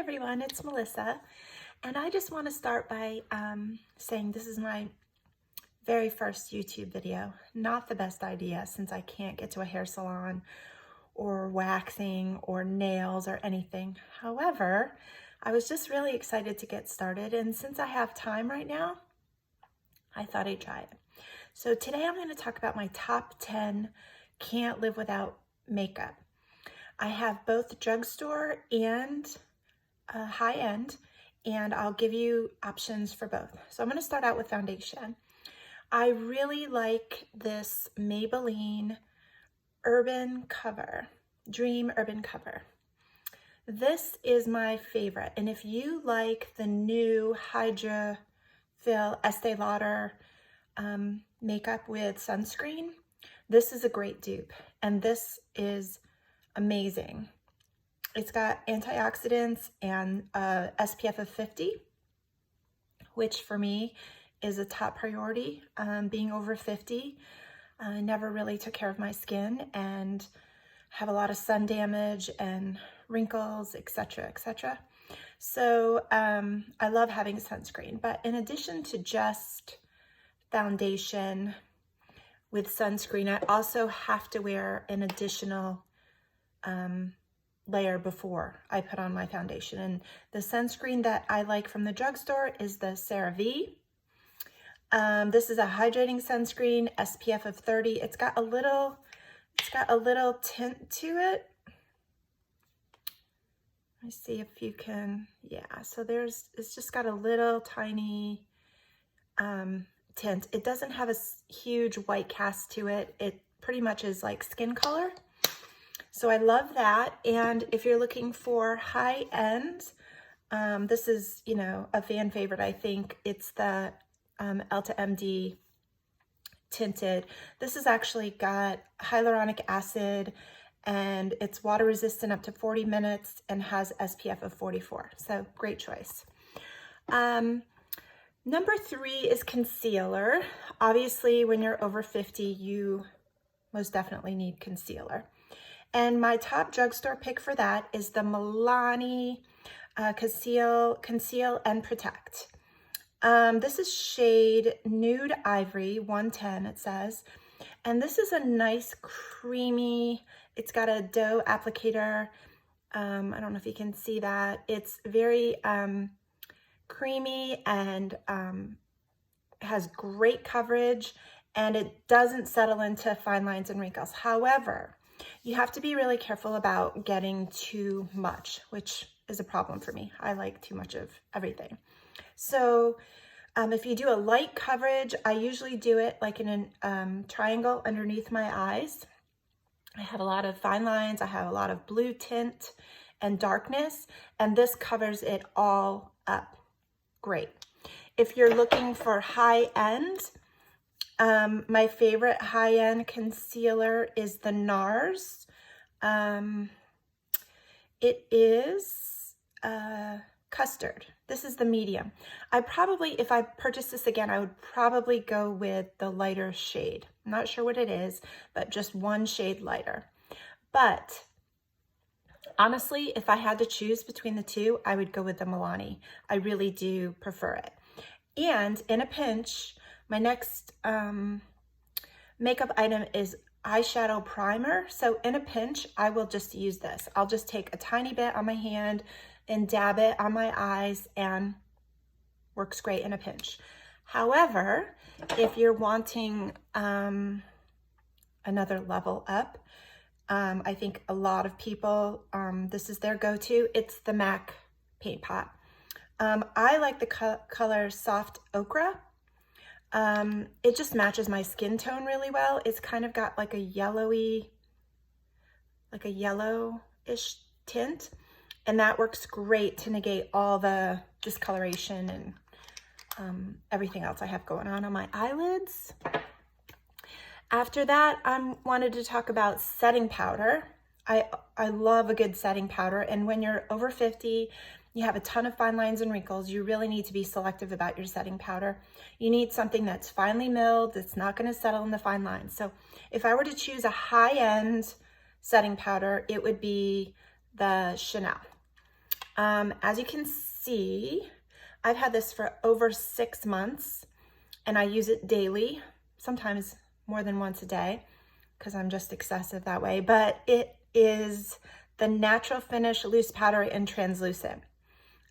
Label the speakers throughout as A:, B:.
A: everyone, it's Melissa, and I just want to start by saying this is my very first YouTube video. Not the best idea since I can't get to a hair salon or waxing or nails or anything. However, I was just really excited to get started, and since I have time right now, I thought I'd try it. So today I'm going to talk about my top 10 can't live without makeup. I have both drugstore and high-end, and I'll give you options for both. So I'm going to start out with foundation. I really like this Maybelline Urban Cover, Dream Urban Cover. This is my favorite, and if you like the new Hydra Fill Estee Lauder makeup with sunscreen, this is a great dupe, and this is amazing. It's got antioxidants and SPF of 50, which for me is a top priority. Being over 50, I never really took care of my skin and have a lot of sun damage and wrinkles, etc., etc. So I love having sunscreen, but in addition to just foundation with sunscreen, I also have to wear an additional layer before I put on my foundation. And the sunscreen that I like from the drugstore is the CeraVe. This is a hydrating sunscreen, SPF of 30. It's got a little tint to it. Let me see if you can, yeah. So it's just got a little tiny tint. It doesn't have a huge white cast to it. It pretty much is like skin color. So I love that. And if you're looking for high end, this is, a fan favorite, I think. It's the Elta MD tinted. This has actually got hyaluronic acid, and it's water resistant up to 40 minutes and has SPF of 44. So great choice. Number 3 is concealer. Obviously, when you're over 50, you most definitely need concealer. And my top drugstore pick for that is the Milani Conceal and Protect. This is shade Nude Ivory, 110 it says. And this is a nice creamy, it's got a dough applicator. I don't know if you can see that. It's very creamy and has great coverage, and it doesn't settle into fine lines and wrinkles. However, you have to be really careful about getting too much, which is a problem for me. I like too much of everything. So if you do a light coverage, I usually do it like in a triangle underneath my eyes. I have a lot of fine lines. I have a lot of blue tint and darkness, and this covers it all up. Great. If you're looking for high end, my favorite high-end concealer is the NARS. It is Custard. This is the medium. If I purchased this again, I would probably go with the lighter shade. I'm not sure what it is, but just one shade lighter. But honestly, if I had to choose between the two, I would go with the Milani. I really do prefer it. And in a pinch, my next makeup item is eyeshadow primer. So in a pinch, I will just use this. I'll just take a tiny bit on my hand and dab it on my eyes, and works great in a pinch. However, if you're wanting another level up, I think a lot of people, this is their go-to. It's the MAC paint pot. I like the color Soft Ochre. It just matches my skin tone really well. It's kind of got like a yellowish tint, and that works great to negate all the discoloration and everything else I have going on my eyelids. After that, I wanted to talk about setting powder. I love a good setting powder, and when you're over 50, you have a ton of fine lines and wrinkles, you really need to be selective about your setting powder. You need something that's finely milled, that's not going to settle in the fine lines. So if I were to choose a high-end setting powder, it would be the Chanel. As you can see, I've had this for over 6 months and I use it daily, sometimes more than once a day because I'm just excessive that way, but it is the Natural Finish Loose Powder in Translucent.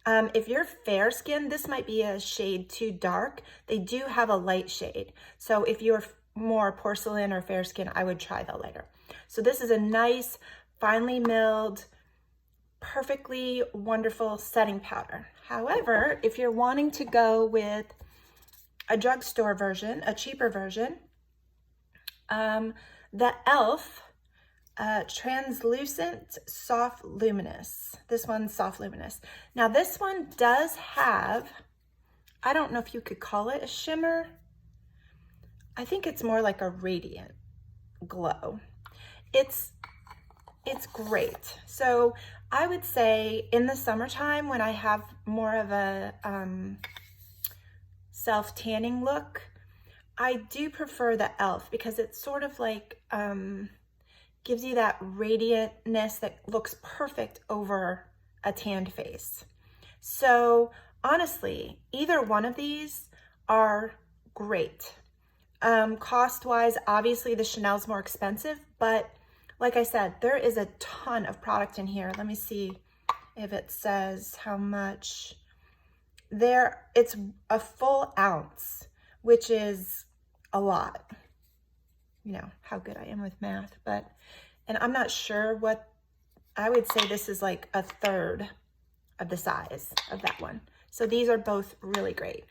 A: If you're fair skinned, this might be a shade too dark. They do have a light shade. So if you're more porcelain or fair skin, I would try the lighter. So this is a nice, finely milled, perfectly wonderful setting powder. However, if you're wanting to go with a drugstore version, a cheaper version, the e.l.f. Translucent Soft Luminous. This one's Soft Luminous. Now this one does have, I don't know if you could call it a shimmer. I think it's more like a radiant glow. It's great. So I would say in the summertime when I have more of a self-tanning look, I do prefer the e.l.f. because it's sort of like gives you that radiantness that looks perfect over a tanned face. So honestly, either one of these are great. Cost-wise, obviously the Chanel's more expensive, but like I said, there is a ton of product in here. Let me see if it says how much. It's a full ounce, which is a lot. You know how good I am with math, and I'm not sure what, I would say this is like a third of the size of that one. So these are both really great.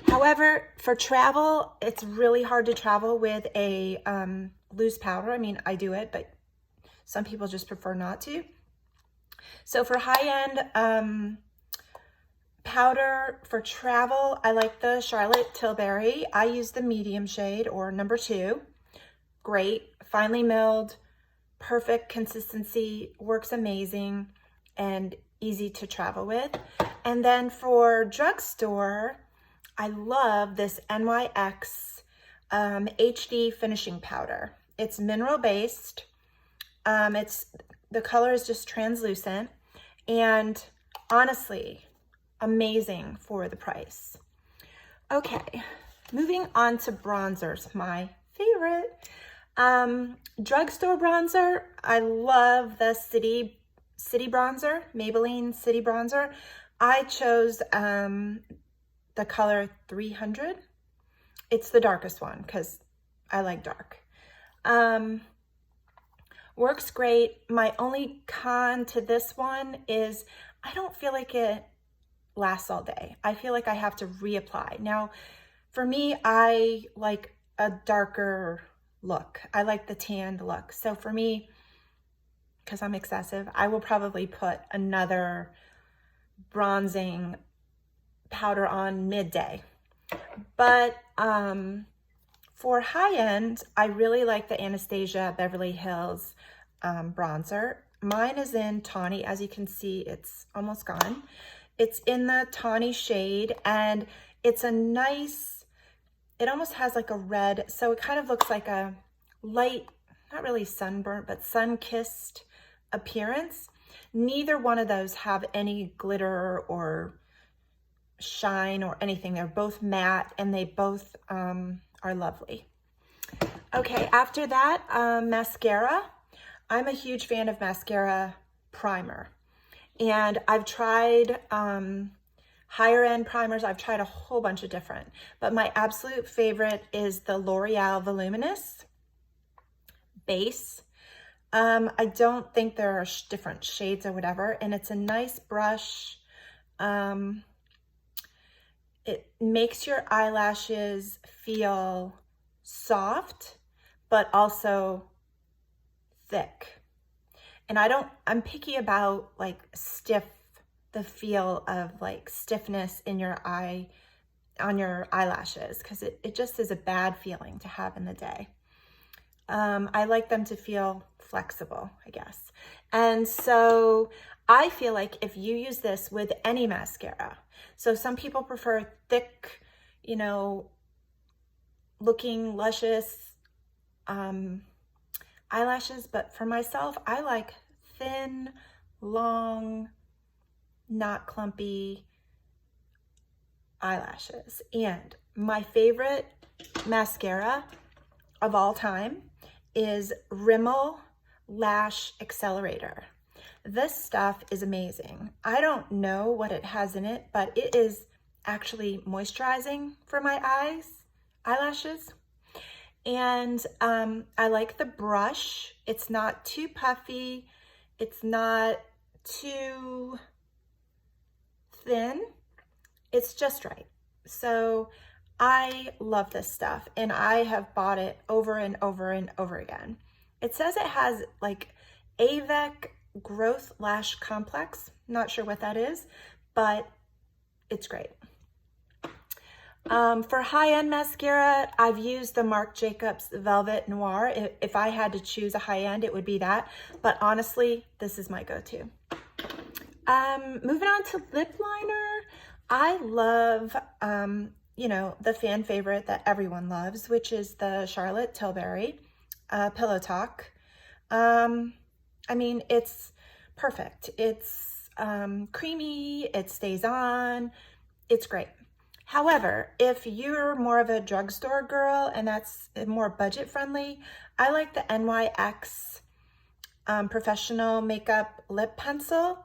A: However, for travel, it's really hard to travel with a loose powder. I mean, I do it, but some people just prefer not to. So for high-end powder for travel, I like the Charlotte Tilbury. I use the medium shade or number 2. Great, finely milled, perfect consistency, works amazing, and easy to travel with. And then for drugstore, I love this NYX HD finishing powder. It's mineral based. The color is just translucent, and honestly, amazing for the price. Okay, moving on to bronzers, my favorite. Drugstore bronzer, I love the City bronzer, Maybelline City bronzer. I chose the color 300. It's the darkest one because I like dark. Works great. My only con to this one is I don't feel like it lasts all day. I feel like I have to reapply. Now, for me, I like a darker look. I like the tanned look. So for me, because I'm excessive, I will probably put another bronzing powder on midday. But for high end, I really like the Anastasia Beverly Hills bronzer. Mine is in tawny. As you can see, it's almost gone. It's in the tawny shade, and it's a nice, it almost has like a red, so it kind of looks like a light, not really sunburnt, but sun-kissed appearance. Neither one of those have any glitter or shine or anything. They're both matte, and they both are lovely. Okay, after that, mascara. I'm a huge fan of mascara primer, and I've tried higher end primers. I've tried a whole bunch of different, but my absolute favorite is the L'Oreal Voluminous base. I don't think there are different shades or whatever, and it's a nice brush. It makes your eyelashes feel soft, but also thick. And I'm picky about like the feel of like stiffness in your eye, on your eyelashes, because it just is a bad feeling to have in the day. I like them to feel flexible, I guess. And so I feel like if you use this with any mascara, so some people prefer thick, you know, looking luscious eyelashes, but for myself, I like thin, long, not clumpy eyelashes. And my favorite mascara of all time is Rimmel Lash Accelerator. This stuff is amazing. I don't know what it has in it, but it is actually moisturizing for my eyelashes. And I like the brush. It's not too puffy. It's not too thin. It's just right. So I love this stuff, and I have bought it over and over and over again. It says it has like Avec Growth Lash Complex. Not sure what that is, but it's great. For high-end mascara, I've used the Marc Jacobs Velvet Noir. If I had to choose a high-end, it would be that. But honestly, this is my go-to. Moving on to lip liner, I love, you know, the fan favorite that everyone loves, which is the Charlotte Tilbury Pillow Talk. I mean, it's perfect. It's creamy, it stays on, it's great. However, if you're more of a drugstore girl and that's more budget friendly, I like the NYX Professional Makeup Lip Pencil.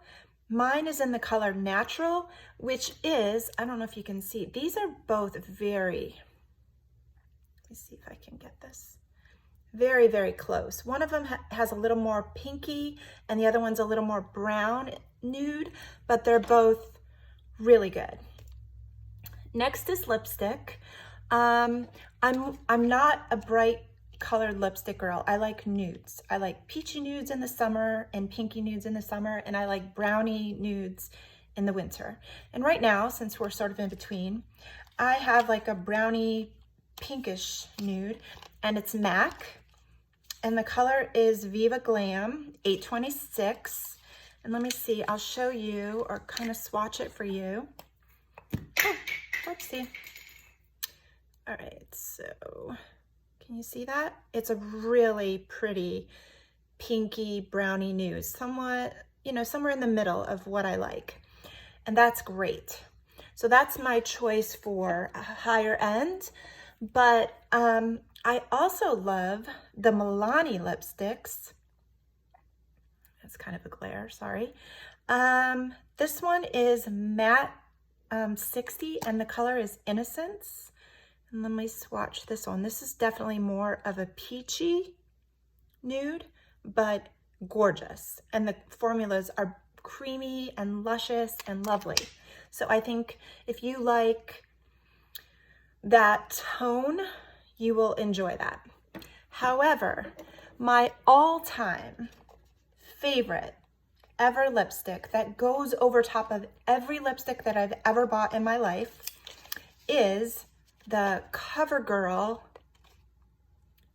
A: Mine is in the color Natural, which is, I don't know if you can see, these are both very, let me see if I can get this, very, very close. One of them has a little more pinky and the other one's a little more brown nude, but they're both really good. Next is lipstick. I'm not a bright colored lipstick girl. I like nudes. I like peachy nudes in the summer and pinky nudes in the summer, and I like brownie nudes in the winter. And right now, since we're sort of in between, I have like a brownie pinkish nude, and it's MAC, and the color is Viva Glam 826. And let me see, I'll show you or kind of swatch it for you. Oh, whoopsie. All right, so can you see that? It's a really pretty pinky brownie nude, somewhat, you know, somewhere in the middle of what I like. And that's great. So that's my choice for a higher end. But I also love the Milani lipsticks. That's kind of a glare, sorry. This one is matte 60 and the color is Innocence. And let me swatch this one. This is definitely more of a peachy nude, but gorgeous. And the formulas are creamy and luscious and lovely. So I think if you like that tone, you will enjoy that. However, my all-time favorite ever lipstick that goes over top of every lipstick that I've ever bought in my life is the CoverGirl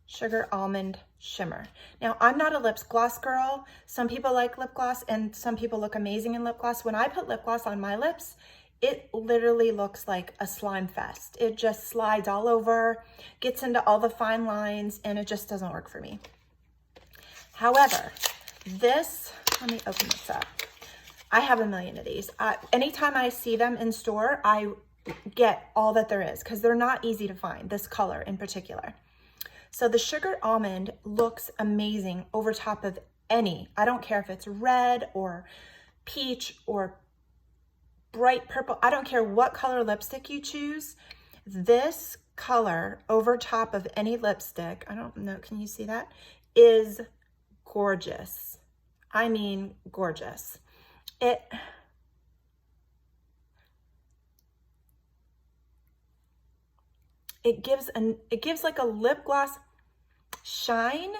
A: Sugar Almond Shimmer. Now, I'm not a lip gloss girl. Some people like lip gloss and some people look amazing in lip gloss. When I put lip gloss on my lips, it literally looks like a slime fest. It just slides all over, gets into all the fine lines, and it just doesn't work for me. However, this, let me open this up. I have a million of these. Anytime I see them in store, I get all that there is because they're not easy to find, this color in particular. So the Sugar Almond looks amazing over top of any, I don't care if it's red or peach or bright purple, I don't care what color lipstick you choose. This color over top of any lipstick, I don't know, can you see that? Is gorgeous. I mean, gorgeous. It gives like a lip gloss shine,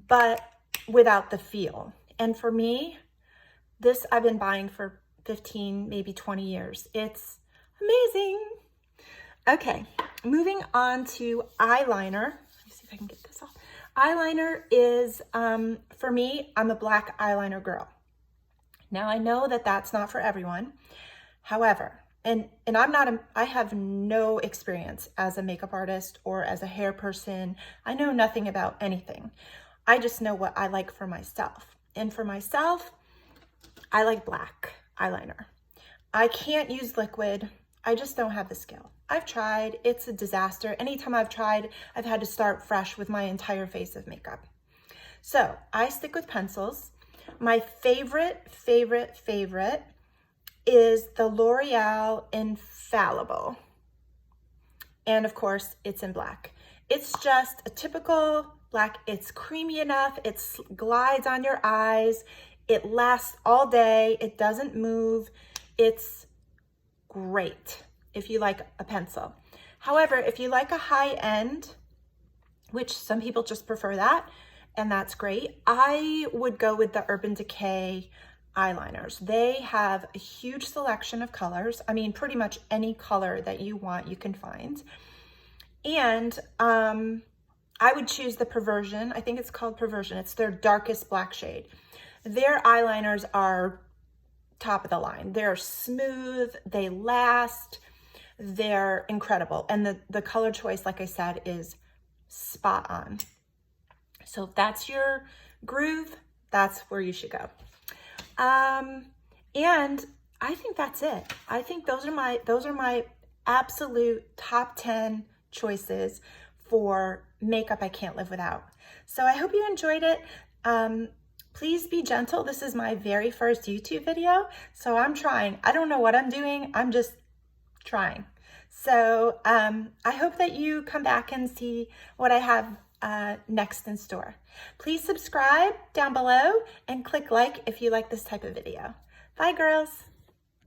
A: but without the feel. And for me, this I've been buying for 15, maybe 20 years. It's amazing. Okay, moving on to eyeliner. Let me see if I can get this off. Eyeliner is, for me, I'm a black eyeliner girl. Now I know that that's not for everyone. However, and I have no experience as a makeup artist or as a hair person. I know nothing about anything. I just know what I like for myself. And for myself, I like black eyeliner. I can't use liquid. I just don't have the skill. I've tried, it's a disaster. Anytime I've tried, I've had to start fresh with my entire face of makeup. So I stick with pencils. My favorite is the L'Oreal Infallible. And of course, it's in black. It's just a typical black. It's creamy enough. It glides on your eyes. It lasts all day. It doesn't move. It's great if you like a pencil. However, if you like a high end, which some people just prefer that, and that's great, I would go with the Urban Decay eyeliners. They have a huge selection of colors. I mean, pretty much any color that you want, you can find. And I would choose the Perversion. I think it's called Perversion. It's their darkest black shade. Their eyeliners are top of the line. They're smooth, they last, they're incredible. And the color choice, like I said, is spot on. So if that's your groove, that's where you should go. And I think that's it. I think those are my absolute top 10 choices for makeup I can't live without. So I hope you enjoyed it. Please be gentle. This is my very first YouTube video, so I'm trying. I don't know what I'm doing. I'm just trying. So I hope that you come back and see what I have next in store. Please subscribe down below and click like if you like this type of video. Bye, girls.